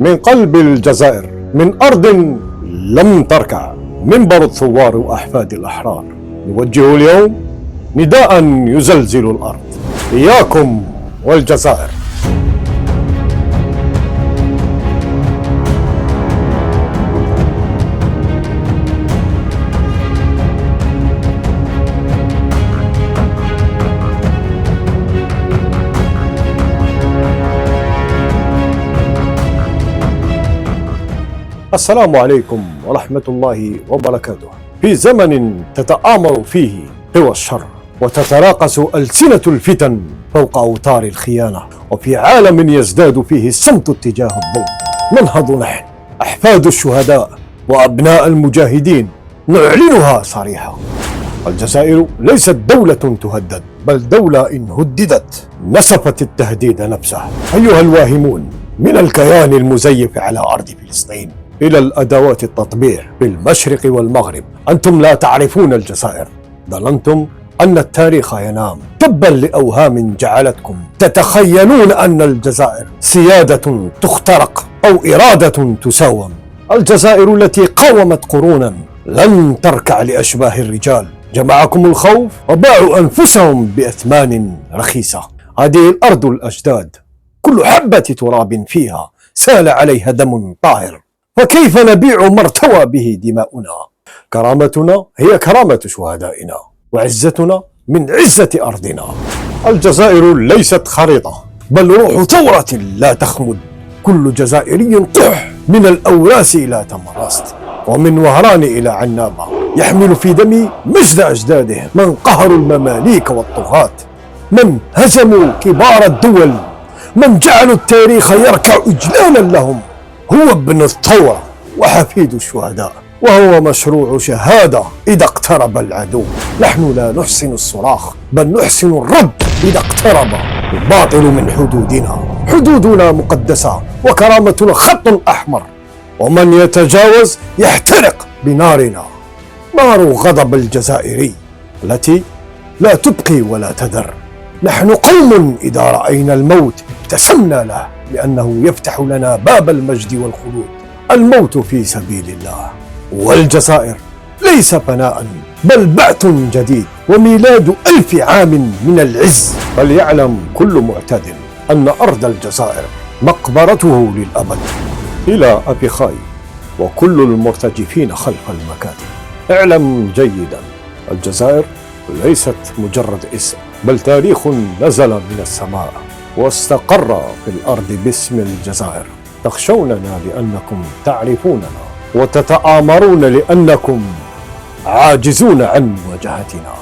من قلب الجزائر، من أرض لم تركع، منبر الثوار وأحفاد الأحرار، نوجه اليوم نداء يزلزل الأرض: إياكم والجزائر. السلام عليكم ورحمة الله وبركاته. في زمن تتآمر فيه قوى الشر وتتراقص ألسنة الفتن فوق أوتار الخيانة، وفي عالم يزداد فيه الصمت اتجاه الظلم، ننهض نحن أحفاد الشهداء وأبناء المجاهدين نعلنها صريحة: الجزائر ليست دولة تهدد، بل دولة إن هددت نسفت التهديد نفسه. أيها الواهمون من الكيان المزيف على أرض فلسطين إلى الأدوات التطبيع في المشرق والمغرب، أنتم لا تعرفون الجزائر، ظننتم أن التاريخ ينام. تبا لأوهام جعلتكم تتخيلون أن الجزائر سيادة تخترق أو إرادة تساوم. الجزائر التي قاومت قرونا لن تركع لأشباه الرجال جمعكم الخوف وباعوا أنفسهم بأثمان رخيصة. هذه الأرض الأجداد كل حبة تراب فيها سال عليها دم طاهر، فكيف نبيع ما ارتوى به دماؤنا؟ كرامتنا هي كرامة شهدائنا، وعزتنا من عزة أرضنا. الجزائر ليست خريطة، بل روح ثورة لا تخمد. كل جزائري قح، من الأوراس إلى تمراست، ومن وهران إلى عنابة، يحمل في دمه مجد أجداده، من قهروا المماليك والطغاة، من هزموا كبار الدول، من جعلوا التاريخ يركع إجلالا لهم. هو ابن الثورة وحفيد الشهداء، وهو مشروع شهادة إذا اقترب العدو. نحن لا نحسن الصراخ، بل نحسن الرد إذا اقترب الباطل من حدودنا. حدودنا مقدسة وكرامتنا خط أحمر، ومن يتجاوز يحترق بنارنا، نار غضب الجزائري التي لا تبقي ولا تذر. نحن قوم إذا رأينا الموت ابتسمنا له، لأنه يفتح لنا باب المجد والخلود. الموت في سبيل الله. والجزائر ليس فناء، بل بعث جديد وميلاد 1000 عام من العز. فليعلم كل معتد أن أرض الجزائر مقبرته للأبد. إلى أبيخاي وكل المرتجفين خلف المكاتب، اعلم جيدا: الجزائر ليست مجرد اسم، بل تاريخ نزل من السماء واستقر في الأرض باسم الجزائر. تخشوننا لأنكم تعرفوننا، وتتآمرون لأنكم عاجزون عن مواجهتنا.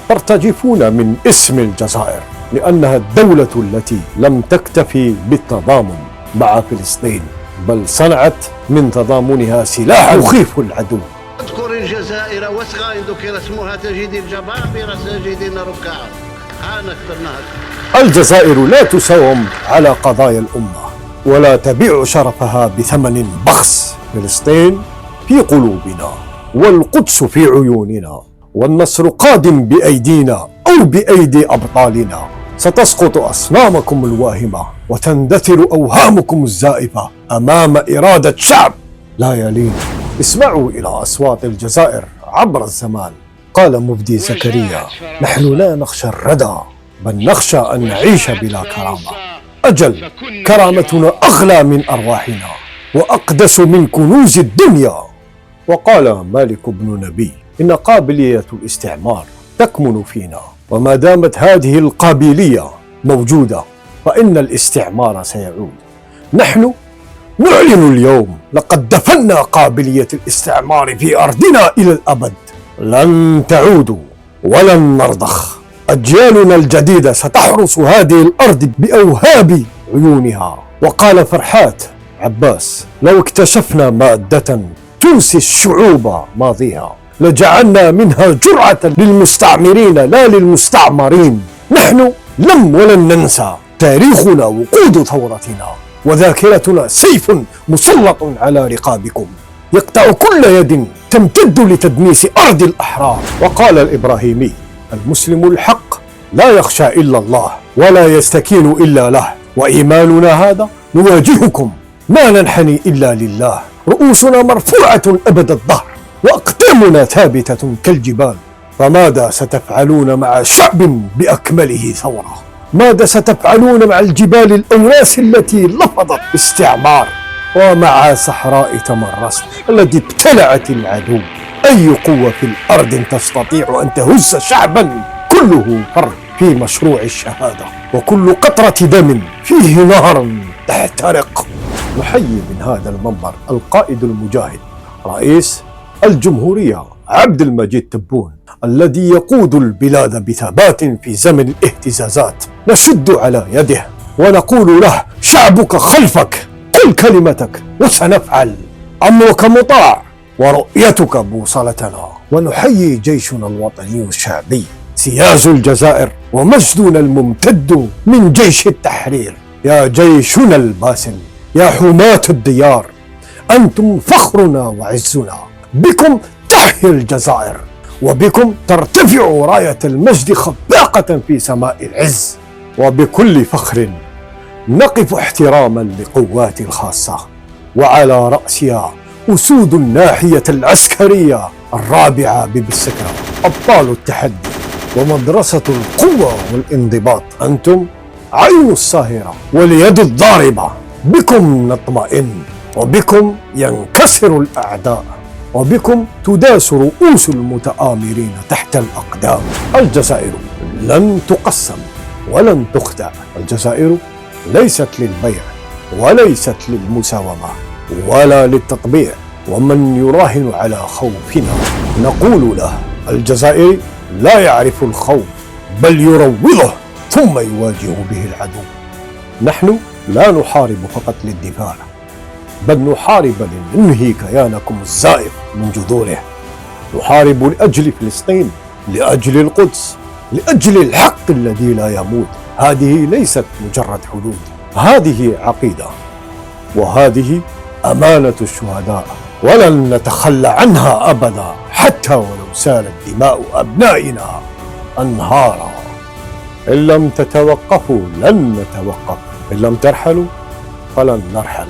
ترتجفون من اسم الجزائر لأنها الدولة التي لم تكتفي بالتضامن مع فلسطين، بل صنعت من تضامنها سلاحا يخيف العدو. اذكر الجزائر واسغى إن ذكر اسمها تجد الجبابرة ساجدين ركعا. الجزائر لا تساوم على قضايا الأمة، ولا تبيع شرفها بثمن بخس. فلسطين في قلوبنا، والقدس في عيوننا، والنصر قادم بأيدينا أو بأيدي أبطالنا. ستسقط أصنامكم الواهمة وتندثر أوهامكم الزائفة أمام إرادة شعب لا يلين. اسمعوا إلى أصوات الجزائر عبر الزمان. قال مفدي زكريا: نحن لا نخشى الردى، بل نخشى أن نعيش بلا كرامة. أجل، كرامتنا أغلى من أرواحنا وأقدس من كنوز الدنيا. وقال مالك بن نبي: إن قابلية الاستعمار تكمن فينا، وما دامت هذه القابلية موجودة فإن الاستعمار سيعود. نحن نعلن اليوم: لقد دفنا قابلية الاستعمار في أرضنا إلى الأبد. لن تعودوا ولن نرضخ. أجيالنا الجديدة ستحرس هذه الأرض بأوهاب عيونها. وقال فرحات عباس: لو اكتشفنا مادة تنسي الشعوب ماضيها لجعلنا منها جرعة للمستعمرين لا للمستعمرين. نحن لم ولن ننسى. تاريخنا وقود ثورتنا، وذاكرتنا سيف مسلط على رقابكم يقطع كل يد تمتد لتدنيس أرض الأحرار. وقال الإبراهيمي: المسلم الحق لا يخشى إلا الله ولا يستكين إلا له، وإيماننا هذا نواجهكم ما ننحني إلا لله، رؤوسنا مرفوعة أبد الظهر وأقدامنا ثابتة كالجبال. فماذا ستفعلون مع شعب بأكمله ثورة؟ ماذا ستفعلون مع الجبال الأوراس التي لفظت استعمار، ومع صحراء تمرست التي ابتلعت العدو؟ أي قوة في الأرض تستطيع أن تهز شعبا كله فرد في مشروع الشهادة، وكل قطرة دم فيه نهر تحترق؟ نحيي من هذا المنبر القائد المجاهد رئيس الجمهورية عبد المجيد تبون، الذي يقود البلاد بثبات في زمن الاهتزازات. نشد على يده ونقول له: شعبك خلفك، قل كلمتك وسنفعل، أمرك مطاع ورؤيتك بوصلتنا. ونحيي جيشنا الوطني الشعبي سياج الجزائر ومجدنا الممتد من جيش التحرير. يا جيشنا الباسل، يا حماة الديار، أنتم فخرنا وعزنا، بكم تحيا الجزائر، وبكم ترتفع راية المجد خفاقة في سماء العز. وبكل فخر نقف احتراما لقوات الخاصة، وعلى رأسها أسود الناحية العسكرية الرابعة ببسكرة، أبطال التحدي ومدرسة القوة والانضباط. أنتم عين الساهرة واليد الضاربة، بكم نطمئن، وبكم ينكسر الأعداء، وبكم تداس رؤوس المتآمرين تحت الأقدام. الجزائر لن تقسم ولن تخدع. الجزائر ليست للبيع وليست للمساومة ولا للتطبيع. ومن يراهن على خوفنا نقول له: الجزائر لا يعرف الخوف، بل يروضه ثم يواجه به العدو. نحن لا نحارب فقط للدفاع، بل نحارب لننهي كيانكم الزائف من جذوره. نحارب لأجل فلسطين، لأجل القدس، لأجل الحق الذي لا يموت. هذه ليست مجرد حدود، هذه عقيدة، وهذه أمانة الشهداء، ولن نتخلى عنها أبدا، حتى ولو سالت دماء أبنائنا أنهارا. إن لم تتوقفوا لن نتوقف، إن لم ترحلوا فلن نرحل.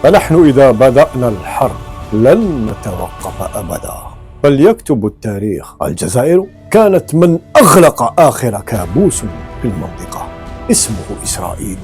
فنحن إذا بدأنا الحرب لن نتوقف أبدا. فليكتب التاريخ: الجزائر كانت من أغلق آخر كابوس في المنطقة اسمه إسرائيل.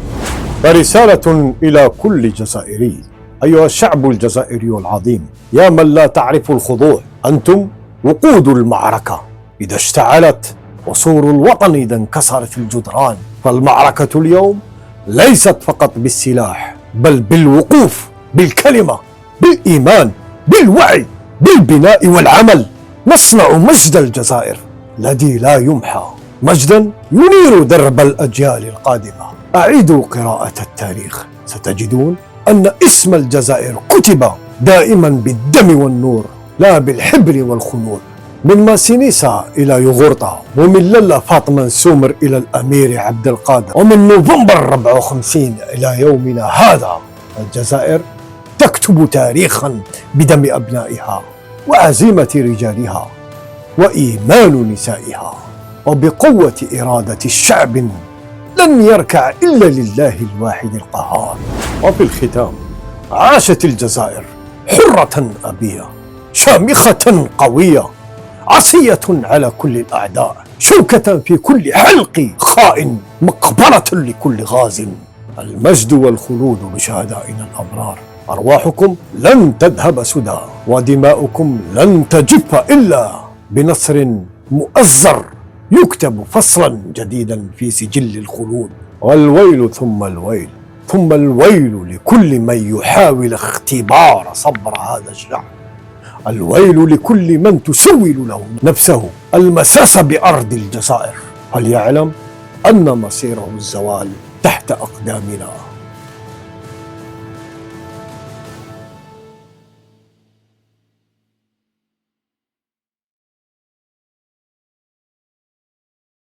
فرسالة إلى كل جزائري: أيها الشعب الجزائري العظيم، يا من لا تعرف الخضوع، أنتم وقود المعركة إذا اشتعلت، وصور الوطن إذا انكسرت الجدران. فالمعركة اليوم ليست فقط بالسلاح، بل بالوقوف، بالكلمة، بالإيمان، بالوعي، بالبناء والعمل. نصنع مجد الجزائر الذي لا يمحى، مجدا ينير درب الأجيال القادمة. أعيدوا قراءة التاريخ، ستجدون أن اسم الجزائر كتب دائما بالدم والنور، لا بالحبر والخنور. من ماسينيسا إلى يوغورتا، ومن لالا فاطمة سومر إلى الأمير عبد القادر، ومن نوفمبر 54 إلى يومنا هذا، الجزائر تكتب تاريخا بدم أبنائها وعزيمة رجالها وإيمان نسائها، وبقوة إرادة الشعب لن يركع إلا لله الواحد القهار. وفي الختام، عاشت الجزائر حرة أبية، شامخة قوية، عصية على كل الأعداء، شوكة في كل حلق خائن، مقبرة لكل غاز. المجد والخلود لشهدائنا الأبرار. أرواحكم لن تذهب سدى، ودماؤكم لن تجف إلا بنصر مؤزر يكتب فصلا جديدا في سجل الخلود. والويل ثم الويل ثم الويل لكل من يحاول اختبار صبر هذا الشعب. الويل لكل من تسول له نفسه المساس بأرض الجزائر، فليعلم أن مصيره الزوال تحت أقدامنا.